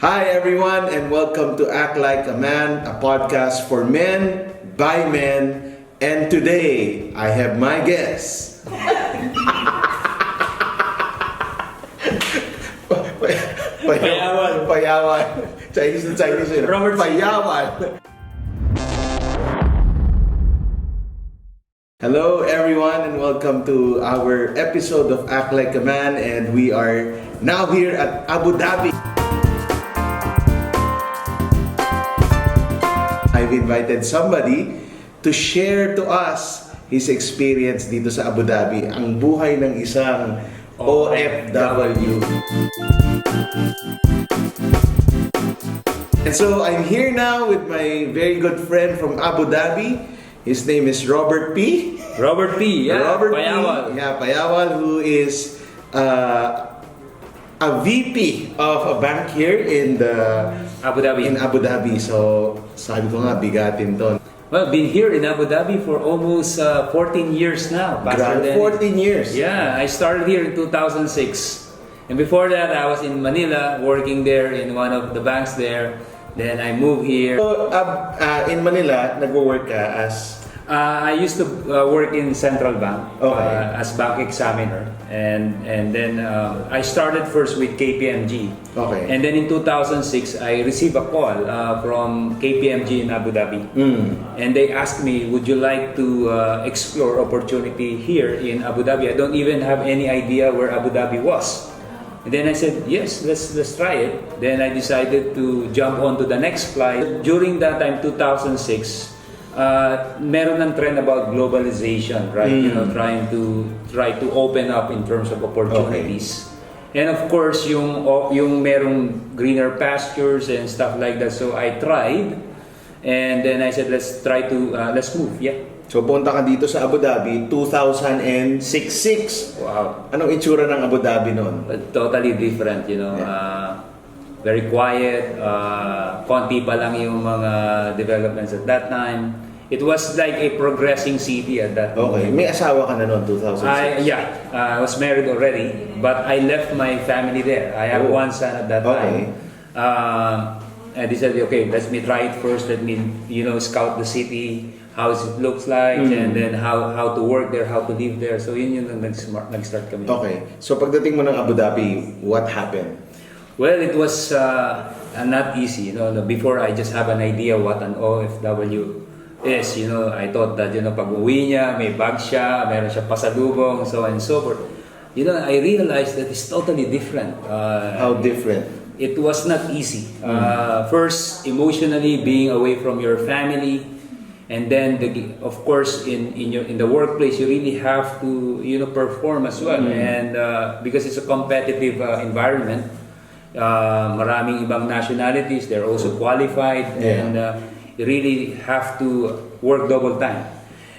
Hi everyone and welcome to Act Like a Man, a podcast for men, by men, and today I have my guest. Payawal. Payawal. Chinese na Chinese yun. Robert Payawal. Hello everyone and welcome to our episode of Act Like a Man, and we are now here at Abu Dhabi. I've invited somebody to share to us his experience dito sa Abu Dhabi, ang buhay ng isang OFW. And so I'm here now with my very good friend from Abu Dhabi. His name is Robert P. Robert P. Yeah, Robert Payawal. P. Yeah, Payawal, who is a VP of a bank here in Abu Dhabi. In Abu Dhabi. So, sabi ko nga, bigatin to. Well, been here in Abu Dhabi for almost 14 years now. Grabe, 14 years. Yeah, I started here in 2006. And before that, I was in Manila working there in one of the banks there. Then I moved here. So, in Manila, nagwo-work ka as... I used to work in Central Bank as bank examiner, and then I started first with KPMG. Okay. And then in 2006, I received a call from KPMG in Abu Dhabi, and they asked me, "Would you like to explore opportunity here in Abu Dhabi?" I don't even have any idea where Abu Dhabi was. And then I said, yes, let's try it. Then I decided to jump onto the next flight. During that time, 2006. Meron ng trend about globalization, right? You know, trying to open up in terms of opportunities. Okay. And of course, yung merong greener pastures and stuff like that. So I tried, and then I said, let's move. Yeah. So punta ka dito sa Abu Dhabi 2006. Wow. Anong itsura ng Abu Dhabi noon? Totally different, you know. Yeah. Very quiet. Konti pa lang yung mga developments at that time. It was like a progressing city at that time. Okay. May asawa ka na noon, 2006? I was married already, but I left my family there. I have one son at that time. And they said, okay, let me try it first. Let me, scout the city, how it looks like, and then how to work there, how to live there. So yun yung nag-start kami. Okay. So pagdating mo ng Abu Dhabi, what happened? Well, it was not easy. Before I just have an idea what an OFW is. I thought that, pag uwi niya, may bag siya, meron siya pasalubong, so on and so forth. I realized that it's totally different. How different? It was not easy. First, emotionally being away from your family, and then of course in the workplace you really have to perform as well, and because it's a competitive environment. Maraming ibang nationalities, they're also qualified, and you really have to work double time.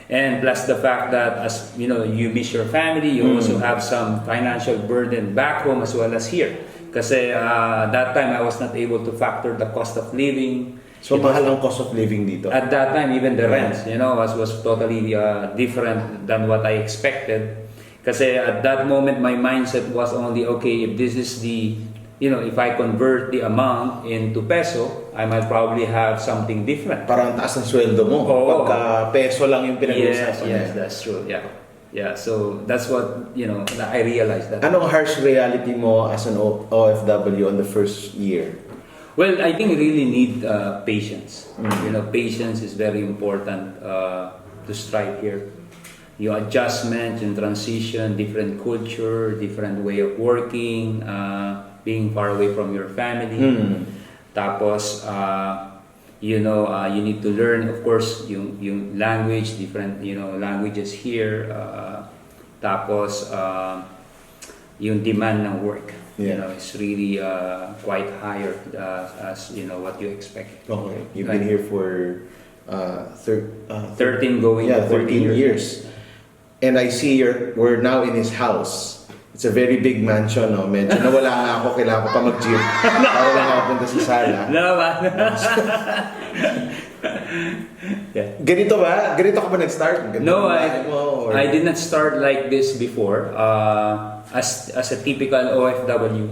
And plus the fact that as you miss your family, you also have some financial burden back home as well as here. Kasi that time I was not able to factor the cost of living. So mahal ang cost of living dito? At that time, even the rent, was totally different than what I expected. Kasi at that moment, my mindset was only, okay, if this is the if I convert the amount into peso, I might probably have something different. Parang taas ng sweldo mo. Pagka peso lang yung pinag-uusapan. Yes, that's true. Yeah. Yeah, so that's what, I realized that. Anong harsh reality mo as an OFW on the first year? Well, I think you really need patience. Patience is very important to strive here. Yung adjustment, yung transition, different culture, different way of working, being far away from your family. Tapos, you need to learn, of course, yung language, different, languages here. Tapos, yung demand ng work, it's really quite higher as, what you expect. Okay. You've been here for 13 going to 13 years. And I see we're now in his house. It's a very big mansion, no? Medyo nawala nga ako, kailangan ko pa mag-jeep para lang ako punta sa sala. Ganito ba? Ganito ka ba nag-start? No, I did not start like this before. as a typical OFW.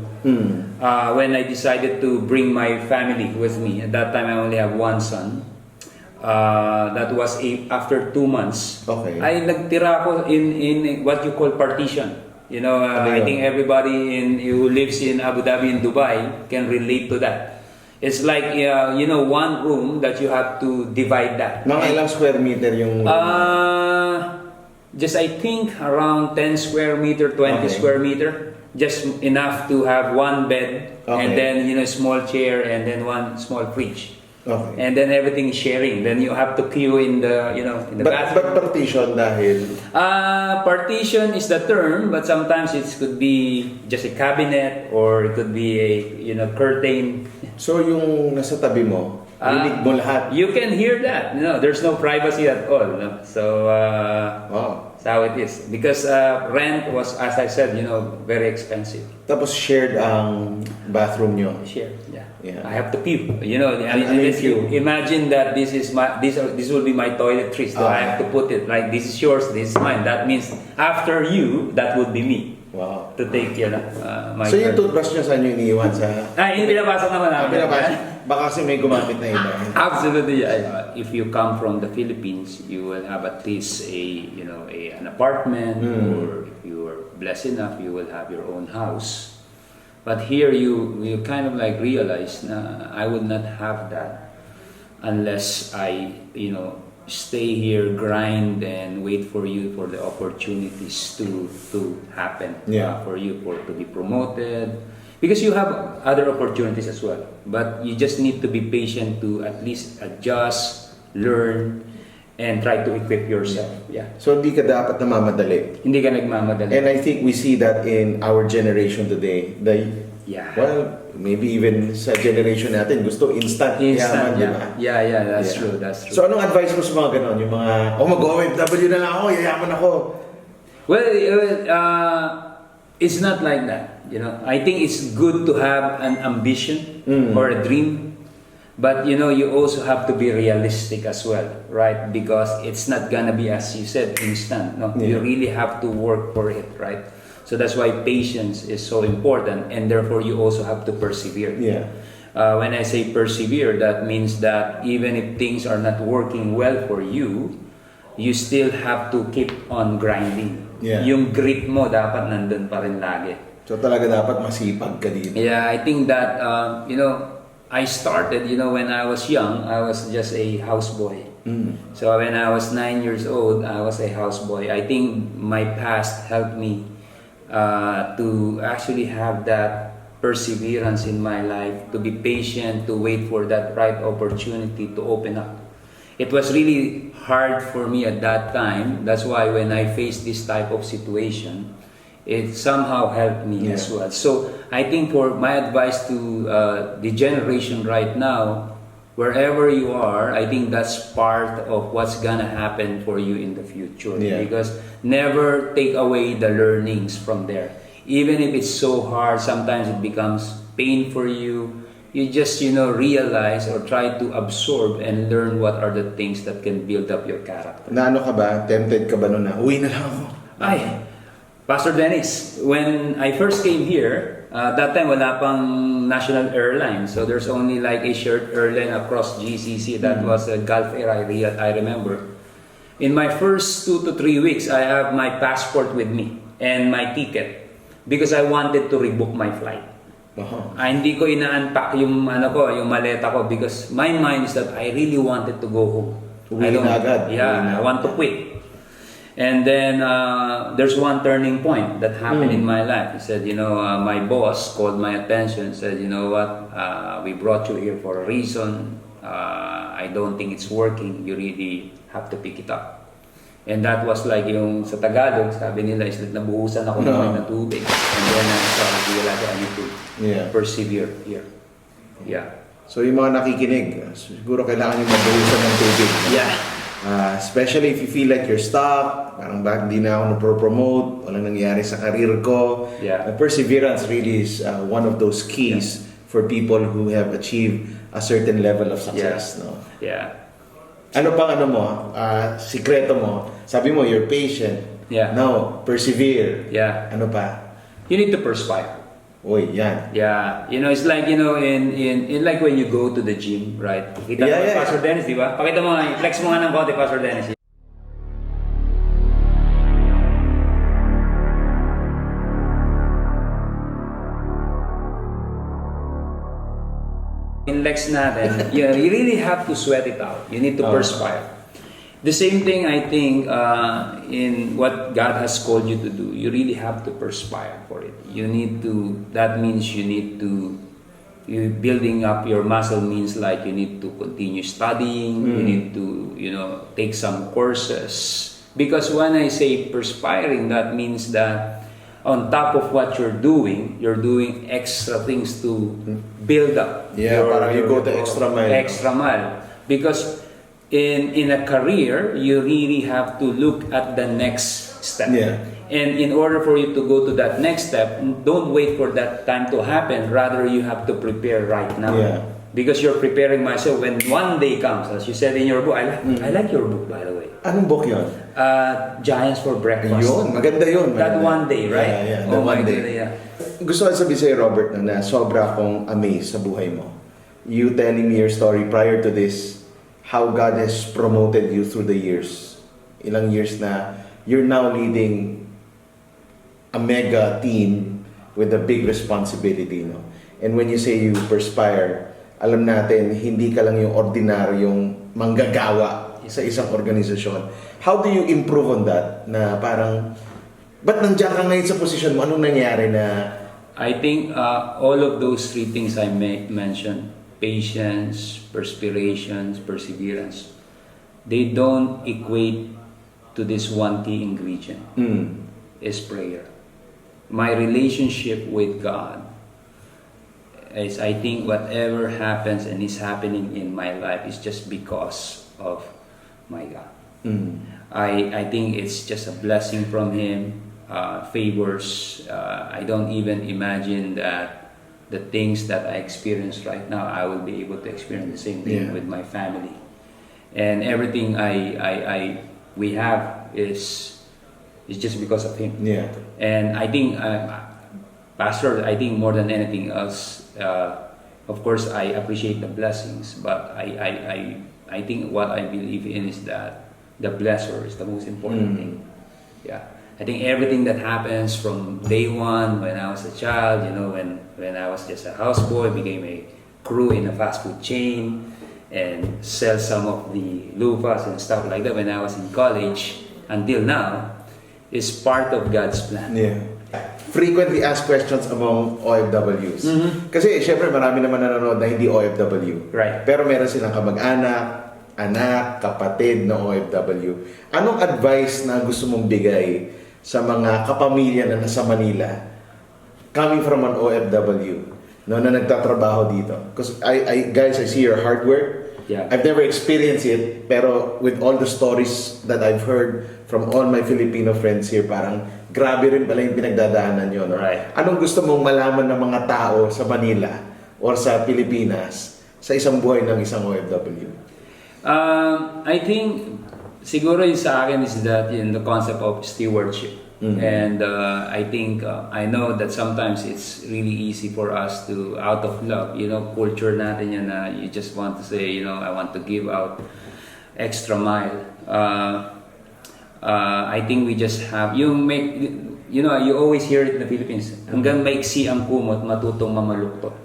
When I decided to bring my family with me, at that time I only have one son. That was after 2 months. Okay. Ay nagtira ako in what you call partition. You know, I think everybody who lives in Abu Dhabi and Dubai can relate to that. It's like you know, one room that you have to divide that. Mga ilang square meter yung... Just I think around 10 square meter, 20 square meter. Just enough to have one bed, and then, you know, small chair, and then one small fridge. Okay. And then everything is sharing. Then you have to queue in the, you know, in the bathroom. But partition dahil... Partition is the term, but sometimes it could be just a cabinet, or it could be a, you know, curtain. So yung nasa tabi mo, rinig mo lahat? You can hear that. No, there's no privacy at all. No? So that's how it is. Because rent was, as I said, you know, very expensive. Tapos shared ang bathroom nyo? Shared, yeah. Yeah. I have to pee. You know, imagine that this will be my toiletries. So I have to put it like, this is yours, this is mine. That means after you, that would be me. Wow. To take, you know, my So yung toothbrush nyo saan nyo iniiwan sa... Yung pinapasok naman namin. Baka kasi may gumamit na iba. Absolutely. If you come from the Philippines, you will have at least an apartment, or if you are blessed enough, you will have your own house. But here you kind of like realize na I would not have that unless I, you know, stay here, grind, and wait for the opportunities to happen. For you to be promoted, because you have other opportunities as well, but you just need to be patient to at least adjust, learn, and try to equip yourself. So hindi ka dapat namamadali. Hindi ka nagmamadali. And I think we see that in our generation today. Well, maybe even sa generation natin, gusto instant yaman, di ba? That's true. So anong advice mo sa mga ganon? Yung mga, mag-OFW na lang ako, yayaman ako. Well, it's not like that. You know, I think it's good to have an ambition or a dream, but you know, you also have to be realistic as well, right? Because it's not gonna be, as you said, instant. No, you really have to work for it, right? So that's why patience is so important, and therefore you also have to persevere. When I say persevere, that means that even if things are not working well for you, you still have to keep on grinding. Yung grit mo dapat nandun pa rin lagi. So talaga dapat masipag ka dito. I think that you know, I started, you know, when I was young, I was just a houseboy. So when I was 9 years old, I was a houseboy. I think my past helped me to actually have that perseverance in my life, to be patient, to wait for that right opportunity to open up. It was really hard for me at that time. That's why when I faced this type of situation, it somehow helped me as well. So I think for my advice to the generation right now, wherever you are, I think that's part of what's gonna happen for you in the future. Because never take away the learnings from there. Even if it's so hard, sometimes it becomes pain for you. You just, you know, realize or try to absorb and learn what are the things that can build up your character. Naano ka ba? Tempted ka ba nun na, uwi na lang ako? Pastor Dennis, when I first came here, that time wala pang national airline, so there's only like a shared airline across GCC. That was a Gulf Air, I remember. In my first 2 to 3 weeks, I have my passport with me and my ticket because I wanted to rebook my flight. Hindi ko ina-unpack yung maleta ko because my mind is that I really wanted to go home. I want to quit. And then there's one turning point that happened in my life. He said, you know, my boss called my attention and said, you know what, we brought you here for a reason. I don't think it's working. You really have to pick it up. And that was like yung sa Tagalog, sabi nila is like nabuhusan ako ng tubig. And then I started to realize I need to persevere here. So yung mga nakikinig, siguro kailangan yung mabuhusan ng tubig. Especially if you feel like you're stuck, parang bakit hindi na ako na-promote, walang nangyari sa career ko. Perseverance really is one of those keys for people who have achieved a certain level of success. Ano pang sikreto mo? Sabi mo, you're patient. Now, persevere. Ano pa? you need to perspire. Uy, yan. Yeah, it's like, in like when you go to the gym, right? Kita mo Pastor Dennis, di ba? Pakita mo nga, flex mo nga ng konti, Pastor Dennis. In legs natin, you really have to sweat it out. You need to perspire. The same thing, I think, in what God has called you to do, you really have to perspire for it. That means building up your muscle means like you need to continue studying, you need to, take some courses. Because when I say perspiring, that means that on top of what you're doing extra things to build up. Yeah, parang you go the extra mile. Extra mile. Because in a career, you really have to look at the next step. Yeah. And in order for you to go to that next step, don't wait for that time to happen. Rather, you have to prepare right now. Yeah. Because you're preparing myself when one day comes. As you said in your book, I like your book, by the way. Anong book yun? Giants for Breakfast. Yun, maganda yun. That one day, right? Yeah, that one day. God, yeah. Gusto ko sabihin sa'yo, Robert, na sobra akong amazed sa buhay mo. You telling me your story prior to this, how God has promoted you through the years. Ilang years na you're now leading a mega team with a big responsibility, no? And when you say you perspire, alam natin, hindi ka lang yung ordinaryong manggagawa sa isang organisasyon. How do you improve on that? Na parang, ba't nandiyan ka ngayon sa posisyon mo? Anong nangyari na... I think all of those three things I mentioned, patience, perspiration, perseverance, they don't equate to this one key ingredient, is prayer. My relationship with God is, I think whatever happens and is happening in my life is just because of my God. I think it's just a blessing from Him, favors. I don't even imagine that the things that I experience right now, I will be able to experience the same thing with my family. And everything we have is just because of Him. Yeah. And I think, Pastor, I think more than anything else, of course, I appreciate the blessings, but I think what I believe in is that the blesser is the most important thing. Yeah. I think everything that happens from day one, when I was a child, when I was just a houseboy, became a crew in a fast food chain, and sell some of the lufas and stuff like that when I was in college, until now, is part of God's plan. Yeah. Frequently asked questions among OFWs. Kasi syempre marami naman nanonood na hindi OFW. Right. Pero meron silang kamag-anak, anak, kapatid na OFW. Anong advice na gusto mong bigay sa mga kapamilya na nasa Manila coming from an OFW na nagtatrabaho dito? Because guys, I see your hard work. Yeah. I've never experienced it, pero with all the stories that I've heard from all my Filipino friends here, parang grabe rin pala yung pinagdadaanan nyo, no? Right. Anong gusto mong malaman ng mga tao sa Manila or sa Pilipinas sa isang buhay ng isang OFW? I think siguro yung sa akin is that in the concept of stewardship. And I think I know that sometimes it's really easy for us to, out of love, culture natin yan na you just want to say, I want to give out extra mile. I think we just have, you always hear it in the Philippines, hanggang maiksi ang kumot, matutong mamaluktot.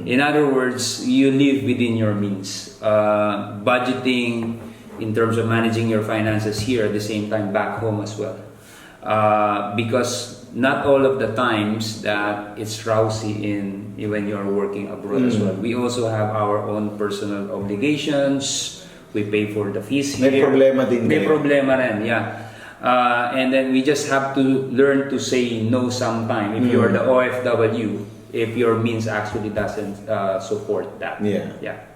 In other words, you live within your means. Budgeting in terms of managing your finances here, at the same time back home as well. Because not all of the times that it's rousy when you're working abroad as well. We also have our own personal obligations. We pay for the fees here. May problema din. May problema rin, yeah. And then we just have to learn to say no sometime if you're the OFW, if your means actually doesn't support that. Yeah.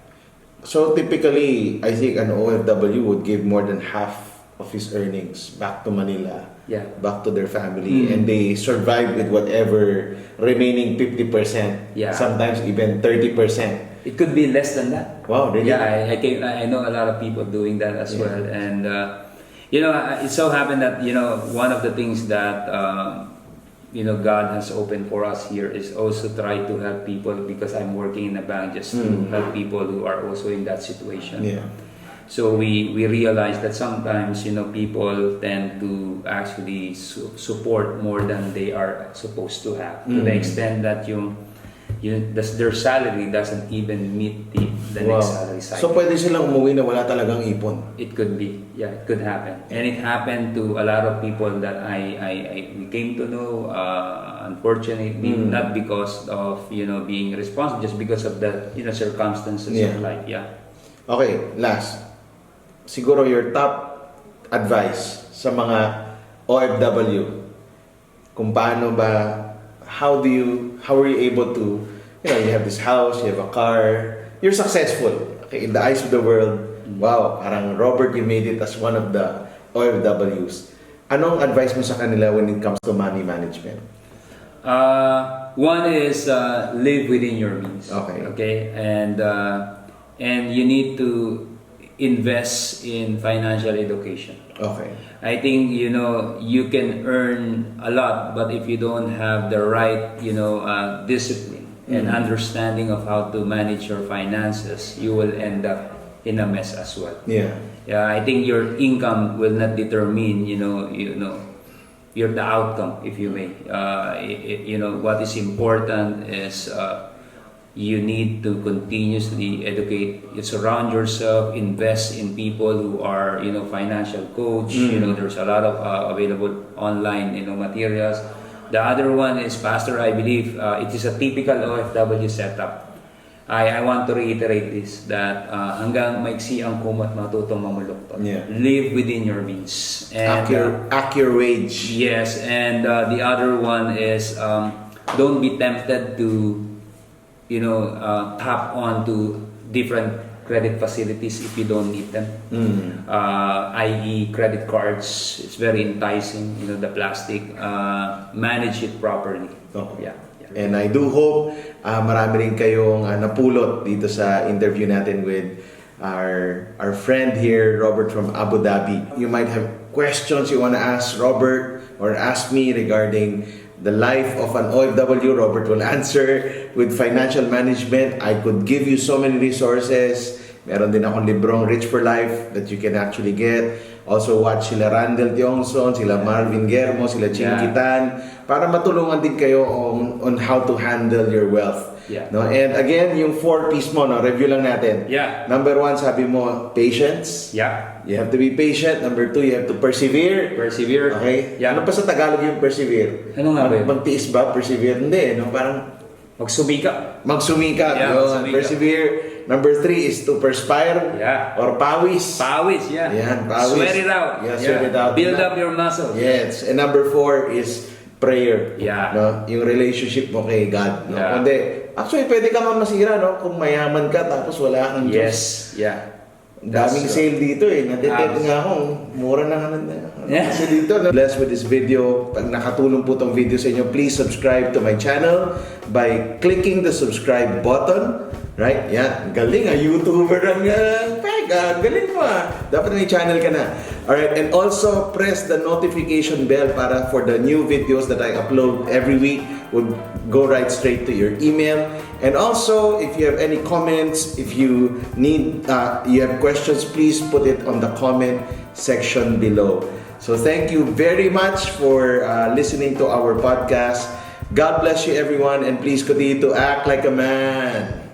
So typically, I think an OFW would give more than half of his earnings back to Manila, back to their family, and they survive with whatever remaining 50%, sometimes even 30%. It could be less than that. Wow, really? Yeah, I know a lot of people doing that as well, and it so happened that one of the things that God has opened for us here is also try to help people, because I'm working in a bank, just to help people who are also in that situation. Yeah. So we realize that sometimes people tend to actually support more than they are supposed to have, to the extent that their salary doesn't even meet the next salary cycle. So pwede silang umuwi na wala talagang ipon. It could be, it could happen, and it happened to a lot of people that we came to know. Unfortunately, not because of being responsible, just because of the circumstances of life. Yeah. Okay, last. Siguro your top advice sa mga OFW, kung paano ba, how are you able to, you have this house, you have a car, you're successful, okay, in the eyes of the world. Wow, parang Robert, you made it as one of the OFWs. Anong advice mo sa kanila when it comes to money management? One is live within your means. Okay, and you need to invest in financial education. Okay. I think you can earn a lot, but if you don't have the right discipline and understanding of how to manage your finances, you will end up in a mess as well. Yeah. I think your income will not determine the outcome, if you may. What is important is you need to continuously educate, surround yourself, invest in people who are financial coach. There's a lot of available online materials. The other one is, Pastor, I believe it is a typical OFW setup. I want to reiterate this, that hanggang maiksi ang kumot matutong mamuloktot. Live within your means. And Act your wage. Yes, and the other one is don't be tempted to tap on to different credit facilities if you don't need them. I.e. credit cards. It's very enticing, the plastic. Manage it properly. Okay. Yeah. And I do hope marami rin kayong napulot dito sa interview natin with our friend here, Robert from Abu Dhabi. You might have questions you want to ask Robert or ask me regarding the life of an OFW. Robert will answer with financial management. I could give you so many resources. Meron din akong librong Rich for Life that you can actually get. Also watch sila Randall Tiongson, sila Marvin Guermo, sila Chinkitan, para matulungan din kayo on how to handle your wealth. No? And again, yung 4 P's mo, review lang natin. Number 1, sabi mo, patience. You have to be patient. Number 2, you have to persevere. Okay? Ano pa sa Tagalog yung persevere? Ano nga ba yun? Magtiis ba? Persevere? Hindi. Parang Magsumika. Yun. Persevere. Number 3 is to perspire. Or pawis. Pawis. Sweat it out. Sweat it out. Build up your muscles. Yes. And number 4 is prayer. Yeah. Yung relationship mo kay God. Yeah. Kundi, actually, pwede ka man masira, kung mayaman ka tapos wala kang Diyos. Yes. Yeah. Daming sale dito eh. Natitip nga ako. Mura na nga kasi dito. Blessed with this video. Pag nakatulong po tong video sa inyo, please subscribe to my channel by clicking the subscribe button. Right? Yan. Galing ah. YouTuber ang pega. Galing mo ah. Dapat may channel ka na. Alright. And also, press the notification bell para for the new videos that I upload every week would go right straight to your email. And also, if you have any comments, if you need, you have questions, please put it on the comment section below. So thank you very much for listening to our podcast. God bless you everyone, and please continue to act like a man.